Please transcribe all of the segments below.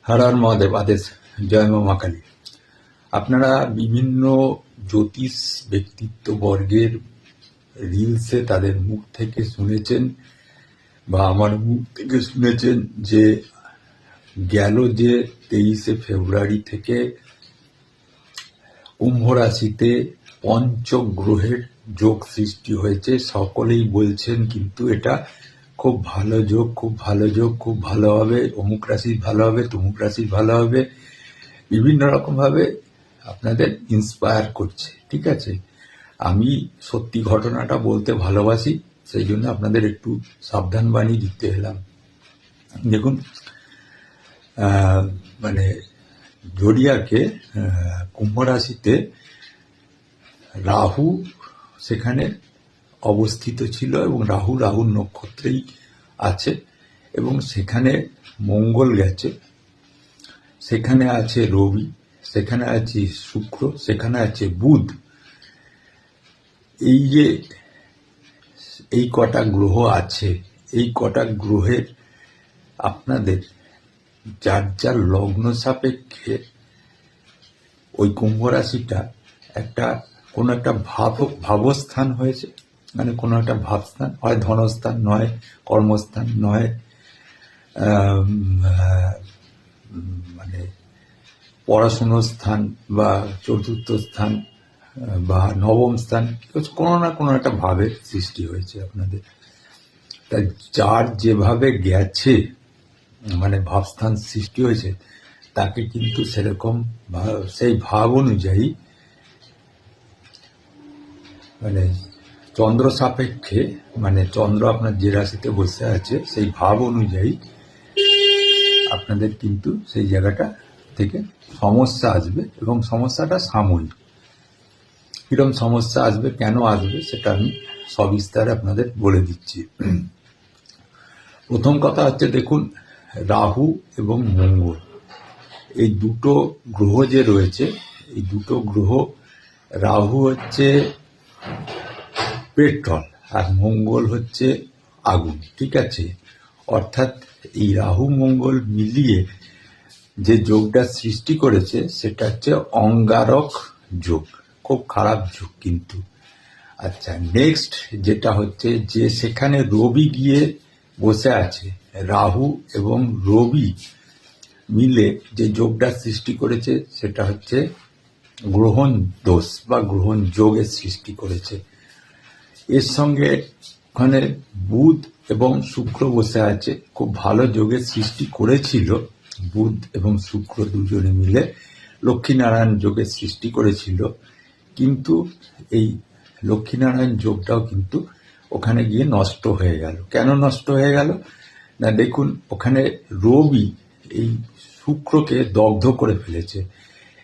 হর হর মহাদেব, আদেশ, জয় মা মা কালী। আপনারা বিভিন্ন জ্যোতিষ ব্যক্তিত্ব বর্গের রিলসে তাদের মুখ থেকে শুনেছেন বা আমার মুখ থেকে শুনেছেন যে গেল যে 23শে ফেব্রুয়ারি থেকে কুম্ভ রাশিতে পঞ্চগ্রহের যোগ সৃষ্টি হয়েছে। সকলেই বলছেন কিন্তু এটা খুব ভালো যোগ, খুব ভালো যোগ, খুব ভালো হবে, অমুক রাশির ভালো হবে, তমুক রাশির ভালো হবে, বিভিন্ন রকমভাবে আপনাদের ইন্সপায়ার করছে। ঠিক আছে, আমি সত্যি ঘটনাটা বলতে ভালোবাসি, সেই জন্য আপনাদের একটু সাবধান বাণী দিতে এলাম। দেখুন, মানে জড়িয়াকে কুম্ভ রাশিতে রাহু সেখানে অবস্থিত ছিল এবং রাহুর নক্ষত্রেই আছে এবং সেখানে মঙ্গল গেছে, সেখানে আছে রবি, সেখানে আছে শুক্র, সেখানে আছে বুধ। এই যে এই কটা গ্রহ আছে, এই কটা গ্রহের আপনাদের যার যার লগ্ন সাপেক্ষে ওই কুম্ভ রাশিটা কোনো একটা ভাবস্থান হয়েছে, মানে কোনো একটা ভাবস্থান, হয় ধনস্থান, নয় কর্মস্থান, নয় মানে পড়াশুনোর স্থান বা চতুর্থ স্থান বা নবম স্থান, কোনো না কোনো একটা ভাবের সৃষ্টি হয়েছে আপনাদের। তাই যার যেভাবে গেছে, মানে ভাবস্থান সৃষ্টি হয়েছে, তাকে কিন্তু সেরকম সেই ভাব অনুযায়ী, মানে চন্দ্র সাপেক্ষে, মানে চন্দ্র আপনার যে রাশিতে বসে আছে সেই ভাব অনুযায়ী আপনাদের কিন্তু সেই জায়গাটা থেকে সমস্যা আসবে এবং সমস্যাটা সাময়িক। কিরকম সমস্যা আসবে, কেন আসবে, সেটা আমি সবিস্তারে আপনাদের বলে দিচ্ছি। প্রথম কথা হচ্ছে, দেখুন, রাহু এবং মঙ্গল, এই দুটো গ্রহ যে রয়েছে, এই দুটো গ্রহ, রাহু হচ্ছে পেট্রোল আর মঙ্গল হচ্ছে আগুন। ঠিক আছে, অর্থাৎ এই রাহু মঙ্গল মিলিয়ে যে যোগটা সৃষ্টি করেছে সেটা হচ্ছে অঙ্গারক যোগ, খুব খারাপ যোগ কিন্তু। আচ্ছা, নেক্সট যেটা হচ্ছে যে সেখানে রবি গিয়ে বসে আছে, রাহু এবং রবি মিলে যে যোগটা সৃষ্টি করেছে সেটা হচ্ছে গ্রহণ দোষ বা গ্রহণ যোগের সৃষ্টি করেছে। এর সঙ্গে ওখানে বুধ এবং শুক্র বসে আছে, খুব ভালো যোগের সৃষ্টি করেছিল। বুধ এবং শুক্র দুজনে মিলে লক্ষ্মীনারায়ণ যোগের সৃষ্টি করেছিল, কিন্তু এই লক্ষ্মীনারায়ণ যোগটাও কিন্তু ওখানে গিয়ে নষ্ট হয়ে গেল। কেন নষ্ট হয়ে গেল না, দেখুন, ওখানে রবি এই শুক্রকে দগ্ধ করে ফেলেছে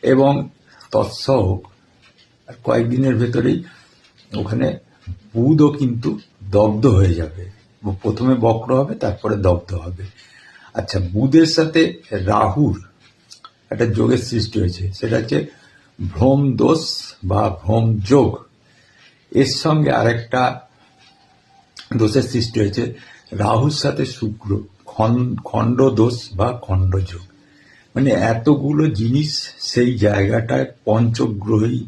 এবং তৎসহ কয়েকদিনের ভেতরেই ওখানে বুধও কিন্তু দগ্ধ হয়ে যাবে, প্রথমে বক্র হবে তারপরে দগ্ধ হবে। আচ্ছা, বুধের সাথে রাহুর একটা যোগের সৃষ্টি হয়েছে, সেটা হচ্ছে ভ্রম দোষ বা ভ্রম যোগ। এর সঙ্গে আরেকটা দোষের সৃষ্টি হয়েছে, রাহুর সাথে শুক্র, খণ্ড দোষ বা খণ্ড যোগ। মানে এতগুলো জিনিস সেই জায়গাটায় পঞ্চগ্রহী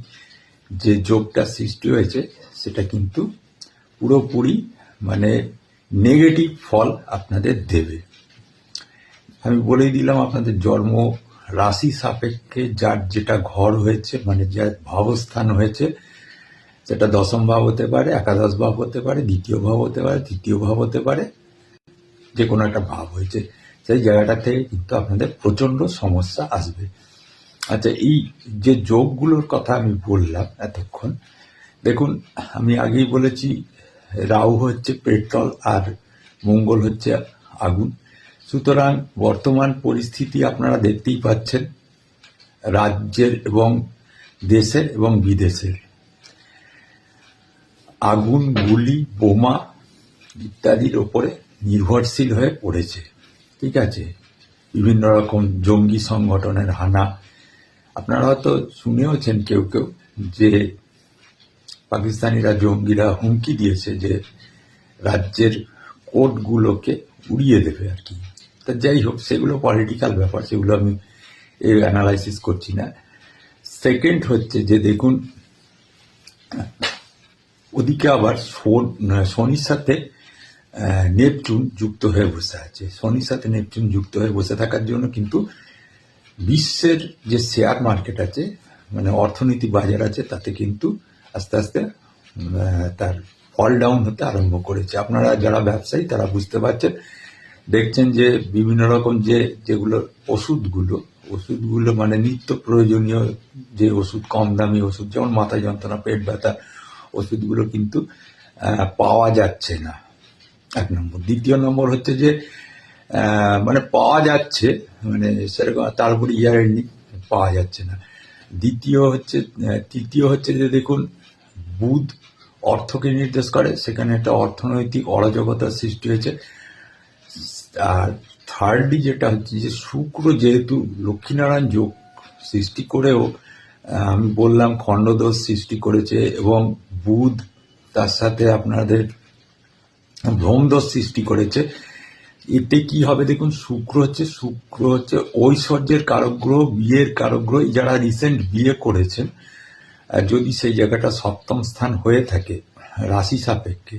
যে যোগটা সৃষ্টি হয়েছে সেটা কিন্তু পুরোপুরি মানে নেগেটিভ ফল আপনাদের দেবে। আমি বলেই দিলাম, আপনাদের জন্ম রাশি সাপেক্ষে যার যেটা ঘর হয়েছে, মানে যার ভাবস্থান হয়েছে, সেটা দশম ভাব হতে পারে, একাদশ ভাব হতে পারে, দ্বিতীয় ভাব হতে পারে, তৃতীয় ভাব হতে পারে, যে কোনো একটা ভাব হয়েছে, সেই জায়গাটা থেকে কিন্তু আপনাদের প্রচণ্ড সমস্যা আসবে। আচ্ছা, এই যে যোগগুলোর কথা আমি বললাম এতক্ষণ, দেখুন, আমি আগেই বলেছি রাহু হচ্ছে পেট্রোল আর মঙ্গল হচ্ছে আগুন। সুতরাং বর্তমান পরিস্থিতি আপনারা দেখতেই পাচ্ছেন, রাজ্যের এবং দেশের এবং বিদেশের আগুন, গুলি, বোমা ইত্যাদির ওপরে নির্ভরশীল হয়ে পড়েছে। ঠিক আছে, বিভিন্ন রকম জঙ্গি সংগঠনের হানা, আপনারা হয়তো শুনেওছেন কেউ কেউ যে পাকিস্তানিরা, জঙ্গিরা হুমকি দিয়েছে যে রাজ্যের কোর্টগুলোকে উড়িয়ে দেবে আর কি। তা যাই হোক, সেগুলো পলিটিক্যাল ব্যাপার, সেগুলো আমি অ্যানালাইসিস করছি না। সেকেন্ড হচ্ছে যে দেখুন, ওদিকে আবার শনির সাথে নেপচুন যুক্ত হয়ে বসে আছে। শনির সাথে নেপচুন যুক্ত হয়ে বসে থাকার জন্য কিন্তু বিশ্বের যে শেয়ার মার্কেট আছে, মানে অর্থনীতি বাজার আছে, তাতে কিন্তু আস্তে আস্তে তার ফল ডাউন হতে আরম্ভ করেছে। আপনারা যারা ব্যবসায়ী তারা বুঝতে পারছেন, দেখছেন যে বিভিন্ন রকম যেগুলো ওষুধগুলো মানে নিত্য প্রয়োজনীয় যে ওষুধ, কম দামি ওষুধ, যেমন মাথা যন্ত্রণা, পেট ব্যথা ওষুধগুলো কিন্তু পাওয়া যাচ্ছে না, এক নম্বর। দ্বিতীয় নম্বর হচ্ছে যে মানে পাওয়া যাচ্ছে, মানে সেরকম তার উপর ইয়ারেন্টি পাওয়া যাচ্ছে না। তৃতীয় হচ্ছে যে দেখুন, বুধ অর্থকে নির্দেশ করে, সেখানে একটা অর্থনৈতিক অরাজকতার সৃষ্টি হয়েছে। আর থার্ডলি যেটা হচ্ছে যে শুক্র যেহেতু লক্ষ্মীনারায়ণ যোগ সৃষ্টি করেও আমি বললাম খণ্ডদোষ সৃষ্টি করেছে, এবং বুধ তার সাথে আপনাদের ভ্রমদোষ সৃষ্টি করেছে। এতে কি হবে দেখুন, শুক্র হচ্ছে ঐশ্বর্যের কারক গ্রহ, বিয়ের কারক গ্রহ। যারা রিসেন্ট বিয়ে করেছেন, যদি সেই জায়গাটা সপ্তম স্থান হয়ে থাকে রাশি সাপেক্ষে,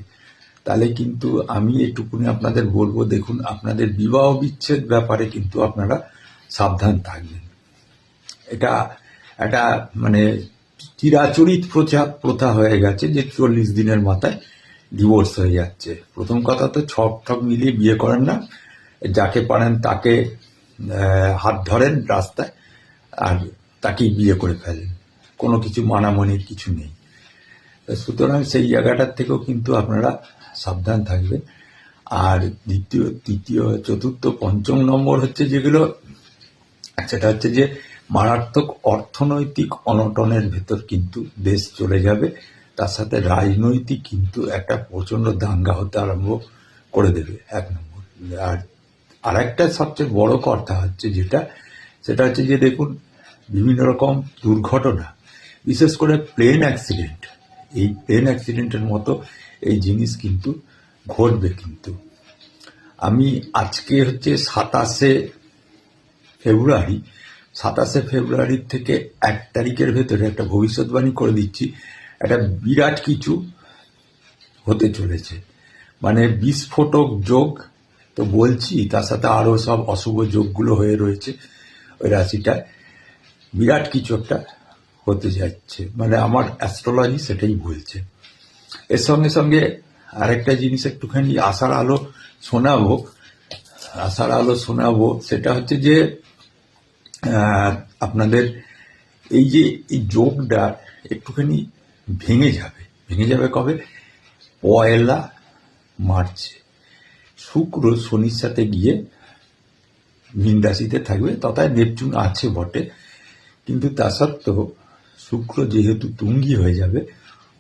তাহলে কিন্তু আমি এটুকুনি আপনাদের বলবো, দেখুন আপনাদের বিবাহ বিচ্ছেদ ব্যাপারে কিন্তু আপনারা সাবধান থাকবেন। এটা একটা মানে চিরাচরিত প্রথা হয়ে গেছে যে 40 দিনের মাথায় ডিভোর্স হয়ে যাচ্ছে। প্রথম কথা তো ছক মিলিয়ে বিয়ে করেন না, যাকে পারেন তাকে হাত ধরেন রাস্তায় আর তাকেই বিয়ে করে ফেলেন, কোনো কিছু মানামানির কিছু নেই। সুতরাং সেই জায়গাটার থেকেও কিন্তু আপনারা সাবধান থাকবেন। আর তৃতীয়, চতুর্থ, পঞ্চম নম্বর হচ্ছে যেগুলো, সেটা হচ্ছে যে মারাত্মক অর্থনৈতিক অনটনের ভেতর কিন্তু দেশ চলে যাবে। তার সাথে রাজনৈতিক কিন্তু একটা প্রচন্ড দাঙ্গা হতে আরম্ভ করে দেবে, এক নম্বর। আর আরেকটা সবচেয়ে বড় কথা হচ্ছে সেটা হচ্ছে যে দেখুন, বিভিন্ন রকম দুর্ঘটনা, বিশেষ করে প্লেন অ্যাক্সিডেন্ট, এই প্লেন অ্যাক্সিডেন্টের মতো এই জিনিস কিন্তু ঘটবে। কিন্তু আমি আজকে হচ্ছে 27শে ফেব্রুয়ারি থেকে 1 তারিখের ভেতরে একটা ভবিষ্যৎবাণী করে দিচ্ছি, একটা বিরাট কিছু হতে চলেছে। মানে বিস্ফোটক যোগ তো বলছি, তার সাথে আরো সব অশুভ যোগগুলো হয়ে রয়েছে ওই রাশিটায়। বিরাট কিছু একটা হতে যাচ্ছে, মানে আমার অ্যাস্ট্রোলজি সেটাই বলছে। এর সঙ্গে সঙ্গে আরেকটা জিনিস একটুখানি আশার আলো শোনাবো, সেটা হচ্ছে যে আপনাদের এই যে এই যোগটা একটুখানি ভেঙে যাবে কবে? 1 মার্চে শুক্র শনির সাথে গিয়ে মীন রাশিতে থাকবে। তথায় নেপচুন আছে বটে, কিন্তু তা সত্ত্বেও শুক্র যেহেতু তুঙ্গি হয়ে যাবে,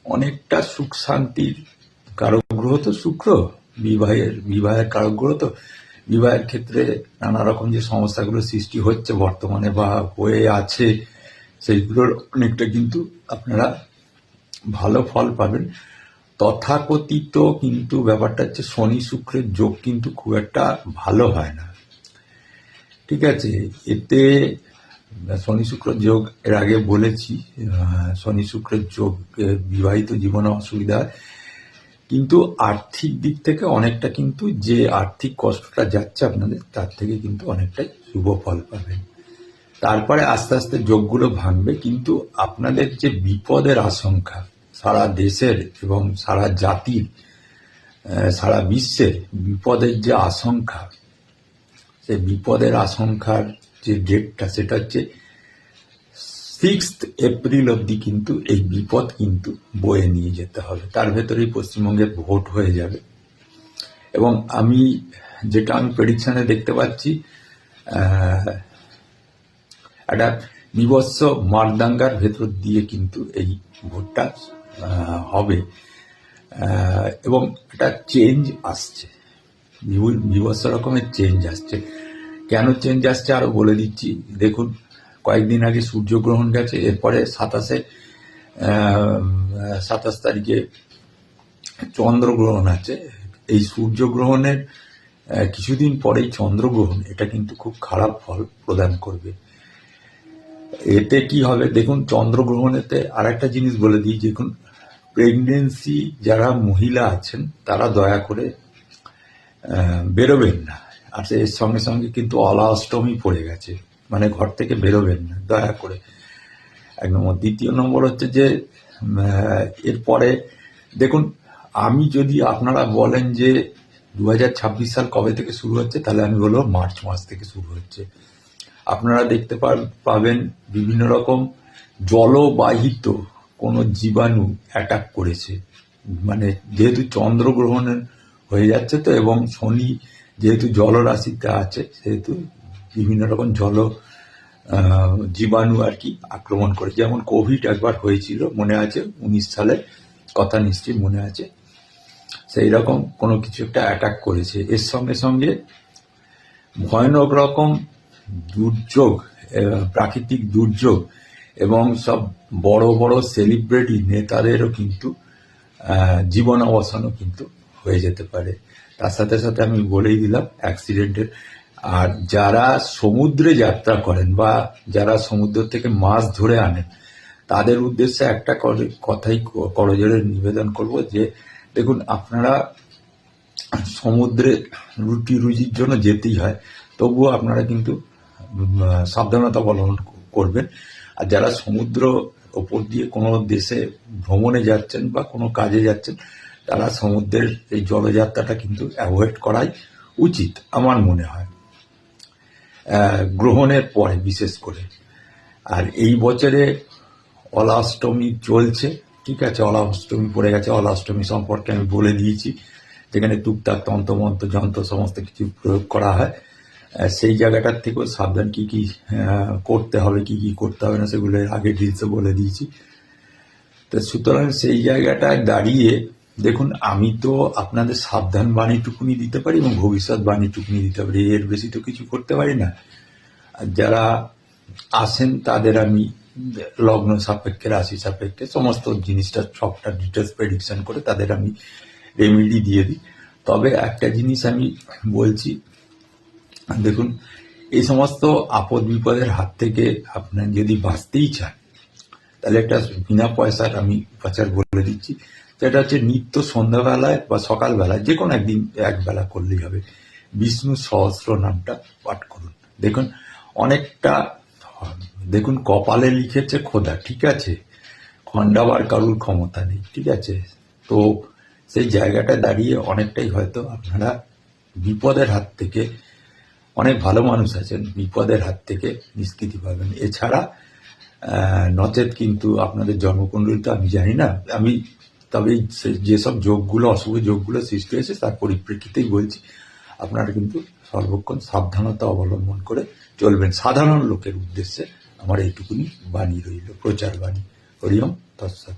অনেকটা সুখ শান্তির কারক গ্রহ তো শুক্র, বিবাহের কারক গ্রহ তো, বিবাহের ক্ষেত্রে নানা রকম যে সমস্যাগুলো সৃষ্টি হচ্ছে বর্তমানে বা হয়ে আছে, সেইগুলোর অনেকটা কিন্তু আপনারা ভালো ফল পাবেন। তথাকথিত কিন্তু ব্যাপারটা হচ্ছে শনি শুক্রের যোগ কিন্তু খুব একটা ভালো হয় না, ঠিক আছে? এতে শনি শুক্র যোগ এর আগে বলেছি, শনি শুক্রের যোগ বিবাহিত জীবনে অসুবিধা হয়, কিন্তু আর্থিক দিক থেকে অনেকটা কিন্তু যে আর্থিক কষ্টটা যাচ্ছে আপনাদের, তার থেকে কিন্তু অনেকটাই শুভ ফল পাবেন। তারপরে আস্তে আস্তে যোগগুলো ভাঙবে, কিন্তু আপনাদের যে বিপদের আশঙ্কা সারা দেশের এবং সারা জাতির, সারা বিশ্বের বিপদের যে আশঙ্কা, সেই বিপদের আশঙ্কার যে ডেটটা, সেটা হচ্ছে 6 এপ্রিল অবধি কিন্তু এই বিপদ কিন্তু বয়ে নিয়ে যেতে হবে। তার ভেতরেই পশ্চিমবঙ্গের ভোট হয়ে যাবে। এবং আমি প্রেডিকশনে দেখতে পাচ্ছি, একটা বিভৎস মারদাঙ্গার ভেতর দিয়ে কিন্তু এই ভোটটা হবে, এবং একটা চেঞ্জ আসছে, বিভৎস রকমের চেঞ্জ আসছে। কেন চেঞ্জ আসছে আরো বলে দিচ্ছি। দেখুন, কয়েকদিন আগে সূর্যগ্রহণ গেছে, এরপরে 27 তারিখে চন্দ্রগ্রহণ আছে। এই সূর্যগ্রহণের কিছুদিন পরেই চন্দ্রগ্রহণ, এটা কিন্তু খুব খারাপ ফল প্রদান করবে। এতে কি হবে দেখুন, চন্দ্রগ্রহণেতে আর একটা জিনিস বলে দিই, দেখুন প্রেগনেন্সি যারা মহিলা আছেন তারা দয়া করে বেরোবেন না। আর এর সঙ্গে সঙ্গে কিন্তু অলা অষ্টমী পড়ে গেছে, মানে ঘর থেকে বেরোবেন না দয়া করে, এক নম্বর। দ্বিতীয় নম্বর হচ্ছে যে এরপরে দেখুন, আমি যদি আপনারা বলেন যে 2026 সাল কবে থেকে শুরু হচ্ছে, তাহলে আমি বলবো মার্চ মাস থেকে শুরু হচ্ছে। আপনারা দেখতে পাবেন বিভিন্ন রকম জলবাহিত কোনো জীবাণু অ্যাটাক করেছে, মানে যেহেতু চন্দ্রগ্রহণের হয়ে যাচ্ছে তো, এবং শনি যেহেতু জলরাশিতে আছে, সেহেতু বিভিন্ন রকম জীবাণু আর কি আক্রমণ করে। যেমন কোভিড একবার হয়েছিল, মনে আছে 19 সালে, কথা নিশ্চয়ই মনে আছে। সেই রকম কোনো কিছু একটা অ্যাটাক করেছে। এর সঙ্গে সঙ্গে ভয়ানক রকম দুর্যোগ, প্রাকৃতিক দুর্যোগ, এবং সব বড় বড় সেলিব্রিটি নেতাদেরও কিন্তু জীবন অবসানও কিন্তু হয়ে যেতে পারে। তার সাথে সাথে আমি বলেই দিলাম অ্যাক্সিডেন্টের। আর যারা সমুদ্রে যাত্রা করেন বা যারা সমুদ্র থেকে মাছ ধরে আনেন, তাদের উদ্দেশ্যে একটা কথাই করজোড়ে নিবেদন করব যে দেখুন, আপনারা সমুদ্রে রুটি রুজির জন্য যেতেই হয়, তবুও আপনারা কিন্তু সাবধানতা অবলম্বন করবেন। আর যারা সমুদ্র ওপর দিয়ে কোনো দেশে ভ্রমণে যাচ্ছেন বা কোনো কাজে যাচ্ছেন, তারা সমুদ্রের এই জলযাত্রাটা কিন্তু অ্যাভয়েড করাই উচিত আমার মনে হয়, গ্রহণের পরে বিশেষ করে। আর এই বছরে অলা অষ্টমী চলছে, ঠিক আছে, অলা অষ্টমী পড়ে গেছে। অলা অষ্টমী সম্পর্কে আমি বলে দিয়েছি, যেখানে টুকটাক তন্ত্রমন্ত্র যন্ত্র সমস্ত কিছু প্রয়োগ করা হয়। সেই জায়গাটার থেকেও সাবধান, কি কি করতে হবে, কি কি করতে হবে না, সেগুলো আগে ডিলসে বলে দিয়েছি। তো সুতরাং সেই জায়গাটায় দাঁড়িয়ে দেখুন, আমি তো আপনাদের সাবধান বাণীটুকুনি দিতে পারি এবং ভবিষ্যৎ বাণীটুকুনি দিতে পারি, এর বেশি তো কিছু করতে পারি না। আর যারা আসেন তাদের আমি লগ্ন সাপেক্ষে, রাশি সাপেক্ষে সমস্ত জিনিসটা সবটা ডিটেলস প্রেডিকশন করে তাদের আমি রেমেডি দিয়ে দিই। তবে একটা জিনিস আমি বলছি, দেখুন এই সমস্ত আপদ বিপদের হাত থেকে আপনার যদি বাঁচতেই চান, তাহলে একটা বিনা পয়সার আমি উপাচার বলে দিচ্ছি, যেটা হচ্ছে নিত্য সন্ধ্যাবেলায় বা সকালবেলায় যে কোনো একদিন একবেলা করলেই হবে, বিষ্ণু সহস্র নামটা পাঠ করুন। দেখুন অনেকটা, দেখুন কপালে লিখেছে খোদা, ঠিক আছে, খণ্ডাবার কারুর ক্ষমতা নেই, ঠিক আছে। তো সেই জায়গাটায় দাঁড়িয়ে অনেকটাই হয়তো আপনারা বিপদের হাত থেকে, অনেক ভালো মানুষ আছেন, বিপদের হাত থেকে নিষ্কৃতি পাবেন। এছাড়া নচেত কিন্তু আপনাদের জন্মকুণ্ডলিতে আমি জানি না, আমি তবে যেসব যোগগুলো, অশুভ যোগগুলো সৃষ্টি হয়েছে তার পরিপ্রেক্ষিতেই বলছি, আপনারা কিন্তু সর্বক্ষণ সাবধানতা অবলম্বন করে চলবেন। সাধারণ লোকের উদ্দেশ্যে আমার এইটুকুনি বাণী রইল, প্রচার বাণী। হরি ওম তৎসৎ।